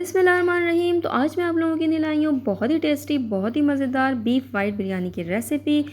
बिस्मिल्लाहिर्रहमानिर्रहीम। तो आज मैं आप लोगों के लिए लाई हूँ बहुत ही टेस्टी, बहुत ही मज़ेदार बीफ वाइट बिरयानी की रेसिपी।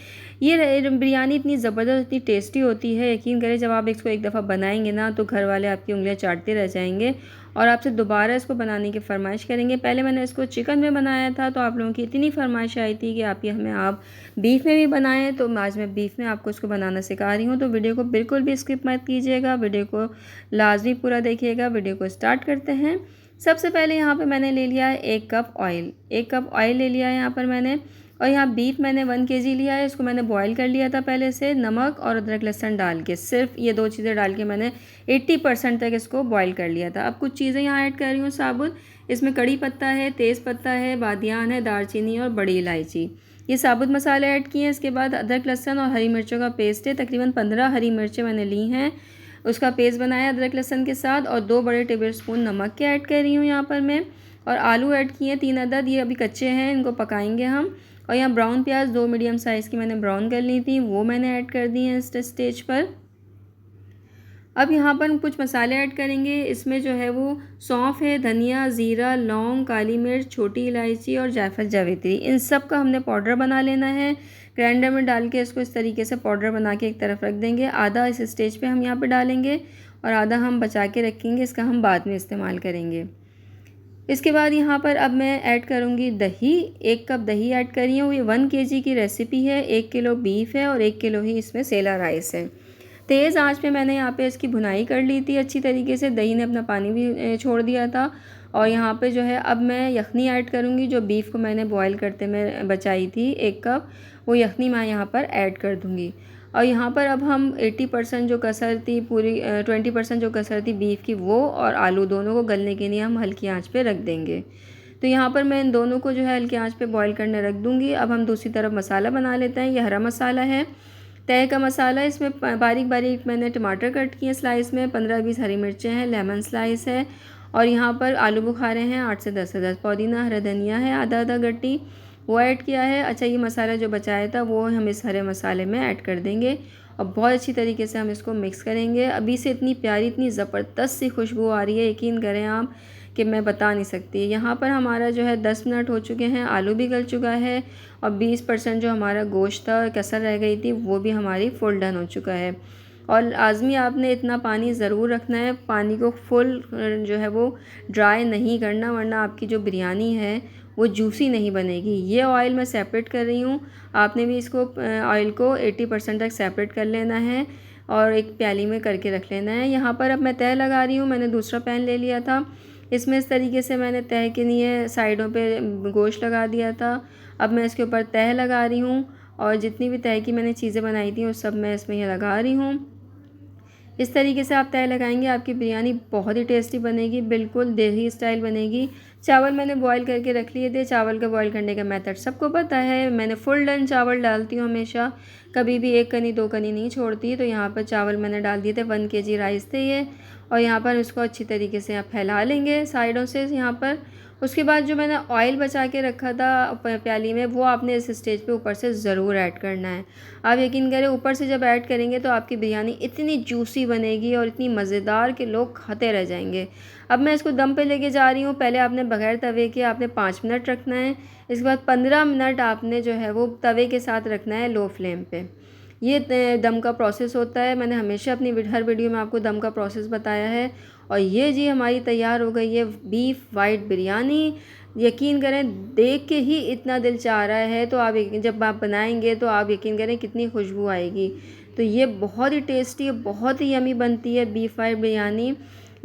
ये बिरयानी इतनी ज़बरदस्त, इतनी टेस्टी होती है, यकीन करें जब आप इसको एक दफ़ा बनाएंगे ना तो घर वाले आपकी उंगलियां चाटते रह जाएंगे और आपसे दोबारा इसको बनाने की फ़रमाइश करेंगे। पहले मैंने इसको चिकन में बनाया था तो आप लोगों की इतनी फ़रमाइश आई थी कि आप बीफ में भी बनाएं, तो आज मैं बीफ में आपको इसको बनाना सिखा रही हूँ। तो वीडियो को बिल्कुल भी स्किप मत कीजिएगा, वीडियो को लाजमी पूरा देखिएगा। वीडियो को स्टार्ट करते हैं। सबसे पहले यहाँ पे मैंने ले लिया है 1 कप ऑयल ले लिया है यहाँ पर मैंने। और यहाँ बीफ मैंने 1 kg लिया है। इसको मैंने बॉईल कर लिया था पहले से, नमक और अदरक लहसुन डाल के, सिर्फ ये 2 चीज़ें डाल के मैंने 80% तक इसको बॉईल कर लिया था। अब कुछ चीज़ें यहाँ ऐड कर रही हूँ साबुत। इसमें कड़ी पत्ता है, तेज़ पत्ता है, बादियान है, दालचीनी और बड़ी इलायची, ये साबुत मसाले ऐड किए हैं। इसके बाद अदरक लहसुन और हरी मिर्चों का पेस्ट है, तकरीबन 15 हरी मिर्चें मैंने ली हैं, उसका पेस्ट बनाया अदरक लहसुन के साथ। और 2 बड़े टेबलस्पून नमक के ऐड कर रही हूँ यहाँ पर मैं। और आलू ऐड किए 3 अदद, ये अभी कच्चे हैं, इनको पकाएंगे हम। और यहाँ ब्राउन प्याज 2 मीडियम साइज़ की मैंने ब्राउन कर ली थी, वो मैंने ऐड कर दी हैं इस स्टेज पर। अब यहाँ पर हम कुछ मसाले ऐड करेंगे। इसमें जो है वो सौंफ है, धनिया, ज़ीरा, लौंग, काली मिर्च, छोटी इलायची और जायफल जावित्री, इन सब का हमने पाउडर बना लेना है। ग्राइंडर में डाल के इसको इस तरीके से पाउडर बना के एक तरफ रख देंगे। आधा इस स्टेज पे हम यहाँ पे डालेंगे और आधा हम बचा के रखेंगे, इसका हम बाद में इस्तेमाल करेंगे। इसके बाद यहाँ पर अब मैं ऐड करूँगी दही। 1 कप दही ऐड कर रही हूँ। ये 1 kg की रेसिपी है, 1 किलो बीफ है और 1 किलो ही इसमें सेला राइस है। तेज़ आंच पे मैंने यहाँ पे इसकी भुनाई कर ली थी अच्छी तरीके से, दही ने अपना पानी भी छोड़ दिया था। और यहाँ पे जो है अब मैं यखनी ऐड करूँगी, जो बीफ को मैंने बॉईल करते में बचाई थी 1 कप, वो यखनी मैं यहाँ पर ऐड कर दूँगी। और यहाँ पर अब हम 80% जो कसर थी, पूरी 20% जो कसर थी बीफ की, वो और आलू दोनों को गलने के लिए हम हल्की आंच पे रख देंगे। तो यहाँ पर मैं इन दोनों को जो है हल्की आंच पे बॉईल करने रख दूँगी। अब हम दूसरी तरफ मसाला बना लेते हैं। ये हरा मसाला है, तय का मसाला। इसमें बारीक बारीक मैंने टमाटर कट किए स्लाइस में, 15-20 हरी मिर्चें हैं, लेमन स्लाइस है। और यहाँ पर आलू बुखारे हैं 8 से 10 अदद, पुदीना, हरा धनिया है आधा आधा गड्डी, वो ऐड किया है। अच्छा, ये मसाला जो बचाया था वो हम इस हरे मसाले में ऐड कर देंगे और बहुत अच्छी तरीके से हम इसको मिक्स करेंगे। अभी से इतनी प्यारी, इतनी ज़बरदस्त सी खुशबू आ रही है, यकीन करें आप कि मैं बता नहीं सकती। यहाँ पर हमारा जो है 10 मिनट हो चुके हैं, आलू भी गल चुका है और 20% जो हमारा गोश्त था, कसर रह गई थी, वो भी हमारी फुल डन हो चुका है। और लाजमी आपने इतना पानी ज़रूर रखना है, पानी को फुल जो है वो ड्राई नहीं करना, वरना आपकी जो बिरयानी है वो जूसी नहीं बनेगी। ये ऑयल मैं सेपरेट कर रही हूँ, आपने भी इसको ऑयल को 80% तक सेपरेट कर लेना है और एक प्याली में करके रख लेना है। यहाँ पर अब मैं तय लगा रही हूँ। मैंने दूसरा पैन ले लिया था, इसमें इस तरीके से मैंने तह के लिए साइडों पे गोश्त लगा दिया था। अब मैं इसके ऊपर तह लगा रही हूँ और जितनी भी तह की मैंने चीज़ें बनाई थी वो सब मैं इसमें ये लगा रही हूँ। इस तरीके से आप तय लगाएंगे, आपकी बिरयानी बहुत ही टेस्टी बनेगी, बिल्कुल देसी स्टाइल बनेगी। चावल मैंने बॉईल करके रख लिए थे। चावल का बॉईल करने का मेथड सबको पता है, मैंने फुल डन चावल डालती हूँ हमेशा, कभी भी 1 कनी 2 कनी नहीं छोड़ती। तो यहाँ पर चावल मैंने डाल दिए थे, 1 kg राइस थे ये। और यहाँ पर इसको अच्छी तरीके से आप फैला लेंगे साइडों से यहाँ पर। उसके बाद जो मैंने ऑयल बचा के रखा था प्याली में, वो आपने इस स्टेज पे ऊपर से ज़रूर ऐड करना है। आप यकीन करें, ऊपर से जब ऐड करेंगे तो आपकी बिरयानी इतनी जूसी बनेगी और इतनी मज़ेदार कि लोग खाते रह जाएंगे। अब मैं इसको दम पे लेके जा रही हूँ। पहले आपने बगैर तवे के आपने 5 मिनट रखना है। इसके बाद 15 मिनट आपने जो है वो तवे के साथ रखना है लो फ्लेम पे। ये दम का प्रोसेस होता है, मैंने हमेशा अपनी हर वीडियो में आपको दम का प्रोसेस बताया है। और ये जी हमारी तैयार हो गई है बीफ वाइट बिरयानी। यकीन करें, देख के ही इतना दिल चाह रहा है, तो आप जब आप बनाएंगे तो आप यकीन करें कितनी खुशबू आएगी। तो ये बहुत ही टेस्टी, बहुत ही यमी बनती है बीफ वाइट बिरयानी।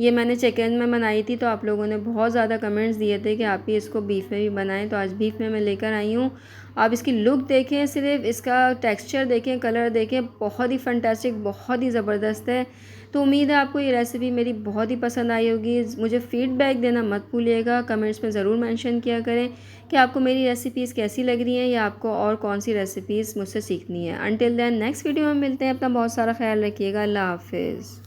ये मैंने चिकन में बनाई थी तो आप लोगों ने बहुत ज़्यादा कमेंट्स दिए थे कि आप ही इसको बीफ में भी बनाएं, तो आज बीफ में मैं लेकर आई हूँ। आप इसकी लुक देखें, सिर्फ इसका टेक्सचर देखें, कलर देखें, बहुत ही फंटास्टिक, बहुत ही ज़बरदस्त है। तो उम्मीद है आपको ये रेसिपी मेरी बहुत ही पसंद आई होगी। मुझे फ़ीडबैक देना मत भूलिएगा, कमेंट्स में ज़रूर मेंशन किया करें कि आपको मेरी रेसिपीज़ कैसी लग रही हैं या आपको और कौन सी रेसिपीज़ मुझसे सीखनी है। अनटिल देन नेक्स्ट वीडियो में मिलते हैं। अपना बहुत सारा ख्याल रखिएगा। अल्लाह हाफिज़।